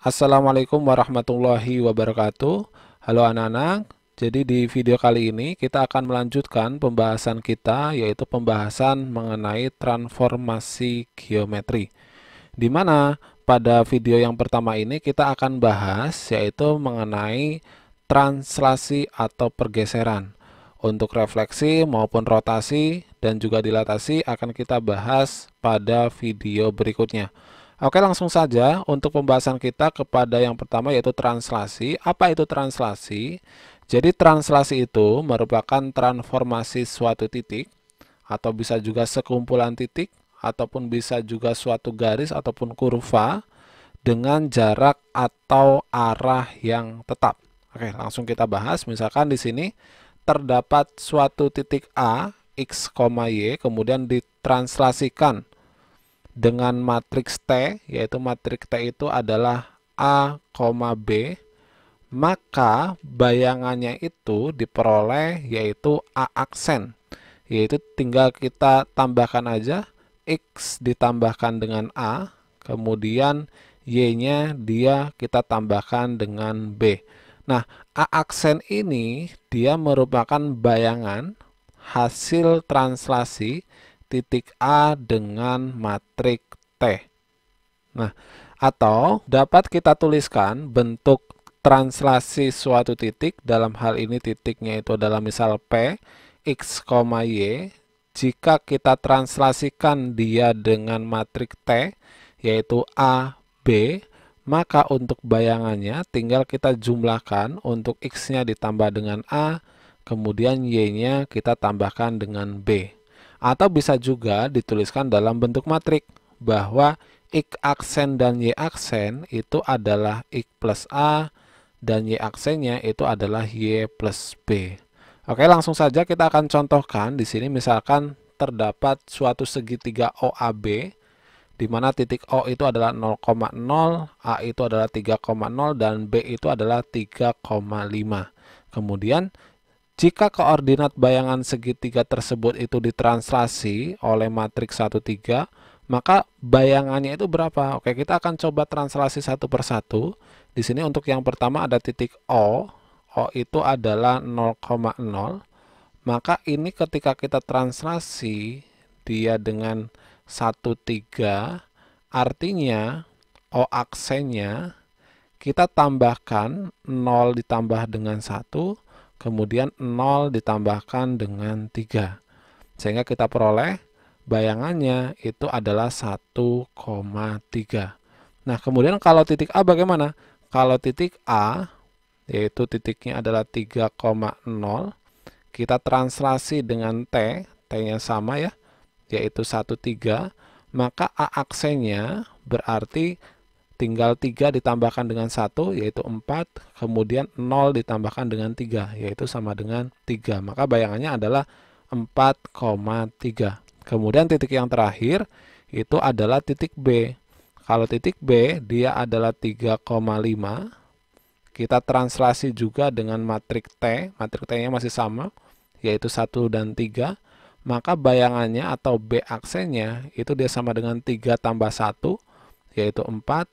Assalamualaikum warahmatullahi wabarakatuh. Halo anak-anak. Jadi di video kali ini kita akan melanjutkan pembahasan kita, yaitu pembahasan mengenai transformasi geometri. Di mana pada video yang pertama ini kita akan bahas yaitu mengenai translasi atau pergeseran. Untuk refleksi maupun rotasi dan juga dilatasi akan kita bahas pada video berikutnya. Oke, langsung saja untuk pembahasan kita kepada yang pertama yaitu translasi. Apa itu translasi? Jadi translasi itu merupakan transformasi suatu titik atau bisa juga sekumpulan titik ataupun bisa juga suatu garis ataupun kurva dengan jarak atau arah yang tetap. Oke, langsung kita bahas. Misalkan di sini terdapat suatu titik A, X, Y, kemudian ditranslasikan dengan matriks T, yaitu matriks T itu adalah A, B, maka bayangannya itu diperoleh yaitu A aksen, yaitu tinggal kita tambahkan aja X ditambahkan dengan A, kemudian Y-nya dia kita tambahkan dengan B. Nah, A aksen ini dia merupakan bayangan hasil translasi titik A dengan matrik T. Nah, atau dapat kita tuliskan bentuk translasi suatu titik, dalam hal ini titiknya itu adalah misal P, X, Y. Jika kita translasikan dia dengan matrik T, yaitu A, B, maka untuk bayangannya tinggal kita jumlahkan, untuk X-nya ditambah dengan A, kemudian Y-nya kita tambahkan dengan B. Atau bisa juga dituliskan dalam bentuk matrik bahwa X aksen dan Y aksen itu adalah X plus A dan Y aksennya itu adalah Y plus B. Oke, langsung saja kita akan contohkan. Di sini misalkan terdapat suatu segitiga OAB di mana titik O itu adalah 0,0, A itu adalah 3,0 dan B itu adalah 3,5. Kemudian jika koordinat bayangan segitiga tersebut itu ditranslasi oleh matriks 1, 3, maka bayangannya itu berapa? Oke, kita akan coba translasi satu persatu. Di sini untuk yang pertama ada titik O. O itu adalah 0,0. Maka ini ketika kita translasi dia dengan 1, 3, artinya O aksennya kita tambahkan 0 ditambah dengan 1, kemudian 0 ditambahkan dengan 3. Sehingga kita peroleh bayangannya itu adalah 1,3. Nah, kemudian kalau titik A bagaimana? Kalau titik A, yaitu titiknya adalah 3,0, kita translasi dengan T, T-nya sama ya, yaitu 1, 3, maka A aksennya berarti tinggal 3 ditambahkan dengan 1, yaitu 4, kemudian 0 ditambahkan dengan 3, yaitu sama dengan 3. Maka bayangannya adalah 4,3. Kemudian titik yang terakhir itu adalah titik B. Kalau titik B dia adalah 3,5. Kita translasi juga dengan matrik T. Matrik T-nya masih sama, yaitu 1 dan 3. Maka bayangannya atau B aksennya itu dia sama dengan 3 tambah 1, yaitu 4.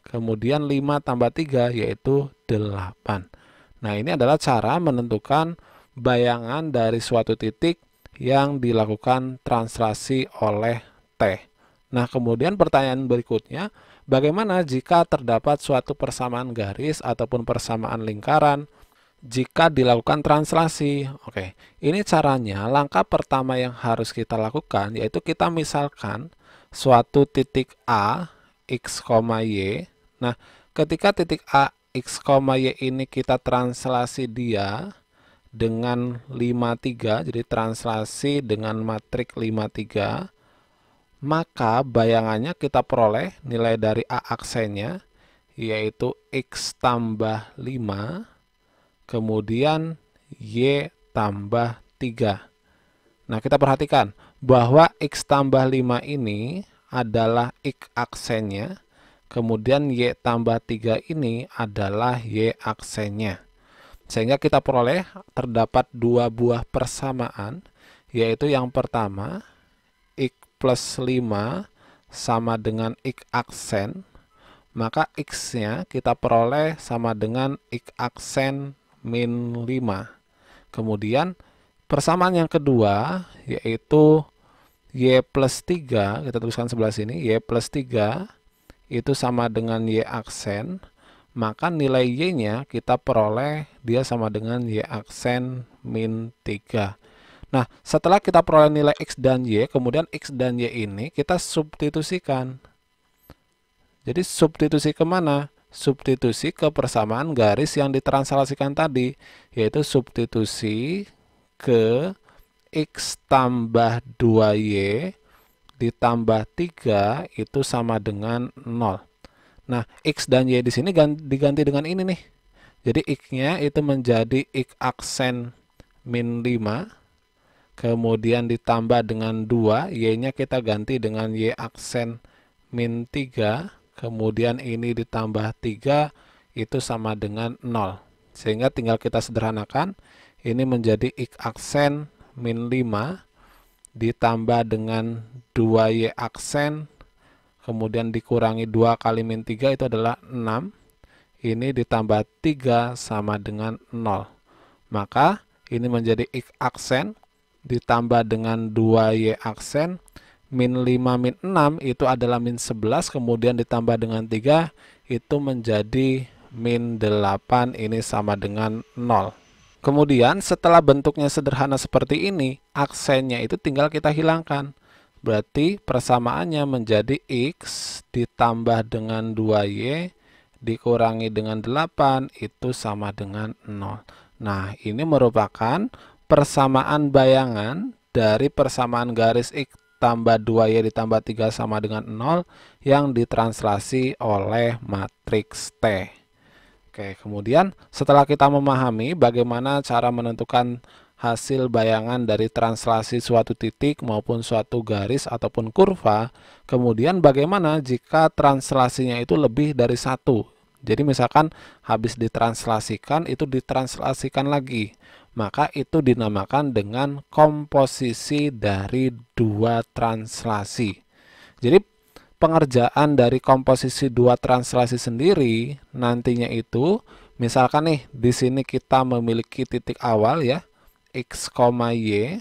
Kemudian 5 tambah 3 yaitu 8. Nah, ini adalah cara menentukan bayangan dari suatu titik yang dilakukan translasi oleh T. Nah, kemudian pertanyaan berikutnya, bagaimana jika terdapat suatu persamaan garis ataupun persamaan lingkaran jika dilakukan translasi? Oke, ini caranya. Langkah pertama yang harus kita lakukan yaitu kita misalkan suatu titik A, X, Y. Nah, ketika titik A, X, Y ini kita translasi dia dengan 53, jadi translasi dengan matrik 53, maka bayangannya kita peroleh nilai dari A aksennya, yaitu X tambah 5, kemudian Y tambah 3. Nah, kita perhatikan bahwa X tambah 5 ini adalah X aksennya, kemudian Y tambah 3 ini adalah Y aksennya. Sehingga kita peroleh terdapat dua buah persamaan, yaitu yang pertama, X plus 5 sama dengan X aksen, maka X-nya kita peroleh sama dengan X aksen min 5. Kemudian persamaan yang kedua yaitu Y plus 3, kita tuliskan sebelah sini, Y plus 3 itu sama dengan Y aksen, maka nilai Y-nya kita peroleh dia sama dengan Y aksen min 3. Nah, setelah kita peroleh nilai X dan Y, kemudian X dan Y ini kita substitusikan. Jadi substitusi kemana? Substitusi ke persamaan garis yang ditranslasikan tadi, yaitu substitusi ke X tambah 2Y ditambah 3 itu sama dengan 0. Nah, X dan Y di sini diganti dengan ini nih. Jadi X-nya itu menjadi X aksen min 5, kemudian ditambah dengan 2, Y-nya kita ganti dengan Y aksen min 3, kemudian ini ditambah 3 itu sama dengan 0. Sehingga tinggal kita sederhanakan, ini menjadi X aksen min 5 ditambah dengan 2Y aksen, kemudian dikurangi 2 kali min 3 itu adalah 6. Ini ditambah 3 sama dengan 0. Maka ini menjadi X aksen ditambah dengan 2Y aksen, min 5 min 6 itu adalah min 11, kemudian ditambah dengan 3 itu menjadi min 8, ini sama dengan 0. Kemudian setelah bentuknya sederhana seperti ini, aksennya itu tinggal kita hilangkan. Berarti persamaannya menjadi X ditambah dengan 2Y dikurangi dengan 8 itu sama dengan 0. Nah, ini merupakan persamaan bayangan dari persamaan garis X tambah 2Y ditambah 3 sama dengan 0 yang ditranslasi oleh matriks T. Oke, kemudian setelah kita memahami bagaimana cara menentukan hasil bayangan dari translasi suatu titik maupun suatu garis ataupun kurva, kemudian bagaimana jika translasinya itu lebih dari satu. Jadi misalkan habis ditranslasikan itu ditranslasikan lagi, maka itu dinamakan dengan komposisi dari dua translasi. Jadi pengerjaan dari komposisi dua translasi sendiri nantinya itu, misalkan nih di sini kita memiliki titik awal ya, X, Y,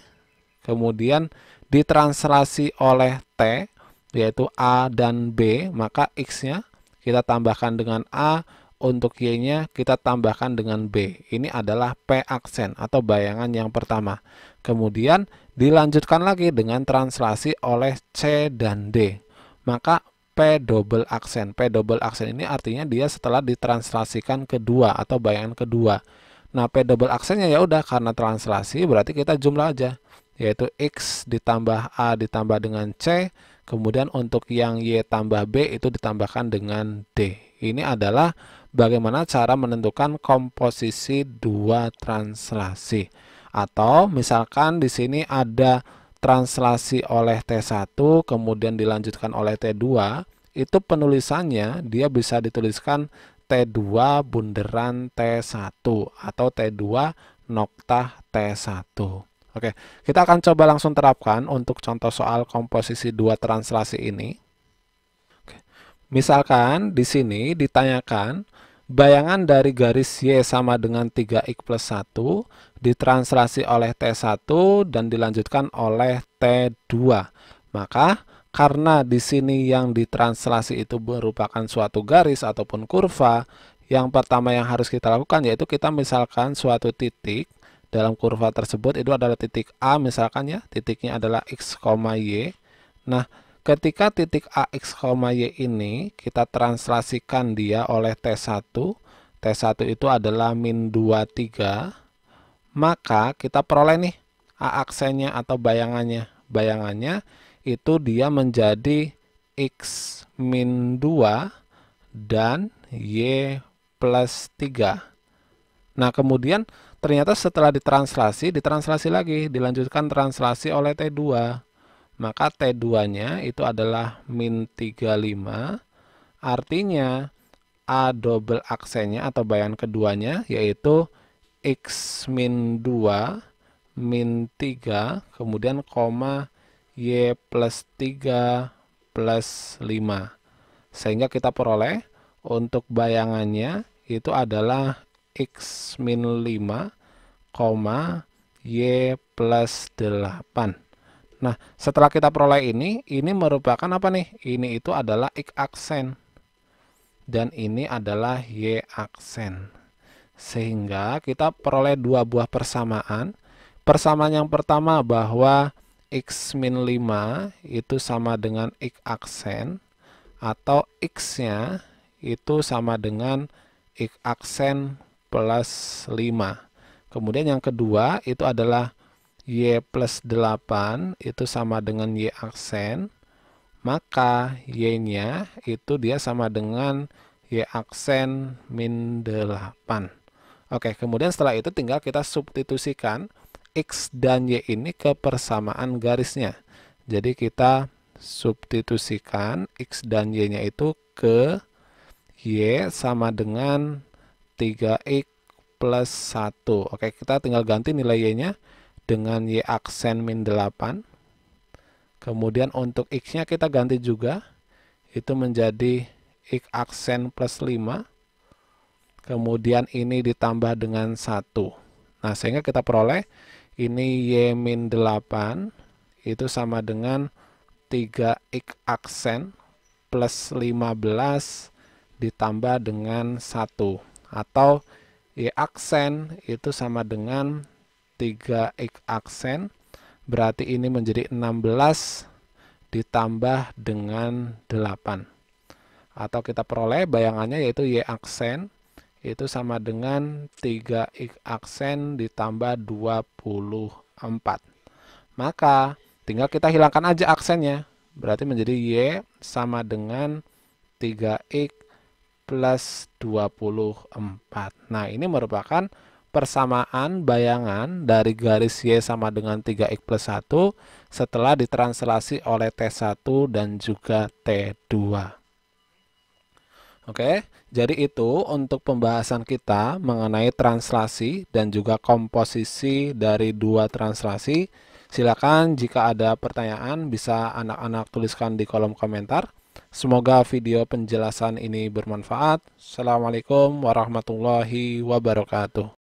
kemudian ditranslasi oleh T yaitu A dan B, maka X-nya kita tambahkan dengan A, untuk Y-nya kita tambahkan dengan B. Ini adalah P aksen atau bayangan yang pertama. Kemudian dilanjutkan lagi dengan translasi oleh C dan D. Maka P double aksen. P double aksen ini artinya dia setelah ditranslasikan kedua atau bayangan kedua. Nah, P double aksennya ya udah karena translasi berarti kita jumlah aja, yaitu X ditambah A ditambah dengan C, kemudian untuk yang Y tambah B itu ditambahkan dengan D. Ini adalah bagaimana cara menentukan komposisi dua translasi. Atau misalkan di sini ada translasi oleh T1 kemudian dilanjutkan oleh T2, itu penulisannya dia bisa dituliskan T2 bunderan T1 atau T2 noktah T1. Oke, kita akan coba langsung terapkan untuk contoh soal komposisi dua translasi ini. Oke. Misalkan di sini ditanyakan bayangan dari garis Y sama dengan 3X plus 1 ditranslasi oleh T1 dan dilanjutkan oleh T2. Maka karena di sini yang ditranslasi itu merupakan suatu garis ataupun kurva, yang pertama yang harus kita lakukan yaitu kita misalkan suatu titik dalam kurva tersebut itu adalah titik A misalkan ya, titiknya adalah X, Y. Nah, ketika titik A, X, Y ini kita translasikan dia oleh T1, T1 itu adalah min 2, 3, maka kita peroleh nih A aksennya atau bayangannya. Bayangannya itu dia menjadi X min 2 dan Y plus 3. Nah, kemudian ternyata setelah ditranslasi lagi, dilanjutkan translasi oleh T2. Maka T2-nya itu adalah min 35, artinya A double aksennya atau bayangan keduanya yaitu X min 2 min 3, kemudian koma Y plus 3 plus 5. Sehingga kita peroleh Untuk bayangannya itu adalah X min 5, Y plus 8. Nah, setelah kita peroleh ini merupakan apa nih? Ini itu adalah X aksen. Dan ini adalah Y aksen. Sehingga kita peroleh dua buah persamaan. Persamaan yang pertama bahwa X min 5 itu sama dengan X aksen. Atau X-nya itu sama dengan X aksen plus 5. Kemudian yang kedua itu adalah Y plus 8 itu sama dengan Y aksen, maka Y-nya itu dia sama dengan Y aksen min 8. Oke, kemudian setelah itu tinggal kita substitusikan X dan Y ini ke persamaan garisnya. Jadi kita substitusikan X dan Y-nya itu ke Y sama dengan 3X plus 1. Oke, kita tinggal ganti nilai Y-nya dengan Y aksen min 8. Kemudian untuk X-nya kita ganti juga. Itu menjadi X aksen plus 5. Kemudian ini ditambah dengan 1. Nah, sehingga kita peroleh ini Y min 8 itu sama dengan 3X aksen plus 15 ditambah dengan 1. Atau Y aksen itu sama dengan 3X aksen, berarti ini menjadi 16 ditambah dengan 8. Atau kita peroleh bayangannya yaitu Y aksen itu sama dengan 3X aksen ditambah 24. Maka tinggal kita hilangkan aja aksennya. Berarti menjadi Y sama dengan 3X plus 24. Nah, ini merupakan persamaan bayangan dari garis Y sama dengan 3X plus 1 setelah ditranslasi oleh T1 dan juga T2. Oke, jadi itu untuk pembahasan kita mengenai translasi dan juga komposisi dari dua translasi. Silakan jika ada pertanyaan bisa anak-anak tuliskan di kolom komentar. Semoga video penjelasan ini bermanfaat. Assalamualaikum warahmatullahi wabarakatuh.